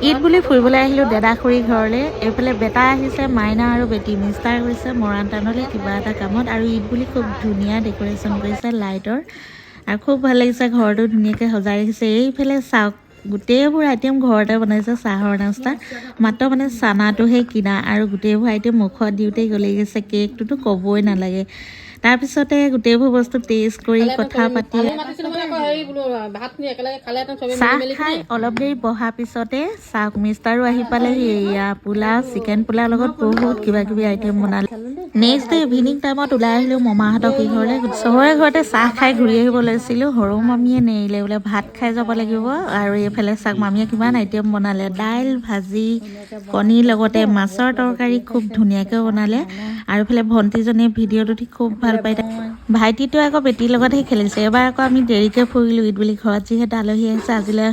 ঈদ বুলি ফুৰিবলৈ আহিলোঁ দাদা খুৰী ঘৰলৈ। এইফালে বেটা আহিছে, মাইনা আৰু বেটি মিষ্টাৰ গৈছে মৰাণ টাউনলৈ কিবা এটা কামত। আৰু ঈদ বুলি খুব ধুনীয়া ডেক'ৰেশ্যন কৰিছে লাইটৰ, আৰু খুব ভাল লাগিছে। ঘৰটো ধুনীয়াকৈ সজাই ৰাখিছে। এইফালে চাওক, গোটেইবোৰ আইটেম ঘৰতে বনাইছে চাহৰ নাস্তা, মাত্ৰ মানে চানাটোহে কিনা, আৰু গোটেইবোৰ আইটেম মুখত দিওঁতেই গলি গৈছে। কেকটোতো ক'বই নালাগে। তাৰপিছতে গোটেইবোৰ বস্তু টেষ্ট কৰি কথা পাতি চাহ খাই অলপ দেৰি বহাৰ পিছতে চাওক মিষ্টাৰো আহি পালেহি। এয়া পোলাও, চিকেন পোলাওৰ লগত বহুত কিবা কিবি আইটেম বনালে। নেক্সট ডে ইভিনিং টাইমত ওলাই আহিলোঁ মামাহঁতৰ কি ঘৰলৈ। চবৰে ঘৰতে চাহ খাই ঘূৰি আহিব লৈছিলোঁ। সৰু মামীয়ে নেৰিলে, বোলে ভাত খাই যাব লাগিব। আৰু এইফালে চাওক মামীয়ে কিমান আইটেম বনালে, দাইল, ভাজি, কণীৰ লগতে মাছৰ তৰকাৰী খুব ধুনীয়াকৈ বনালে। আৰু এইফালে ভণ্টিজনীয়ে ভিডিঅ'টো উঠি খুব ভাল পাই। ভাইটিটোৱে আকৌ বেটীৰ লগতহে খেলিছে। এবাৰ আকৌ আমি দেৰিকৈ ফুৰিলোঁ ঈদ বুলি ঘৰত যিহেতু আলহী আহিছে। আজিলৈ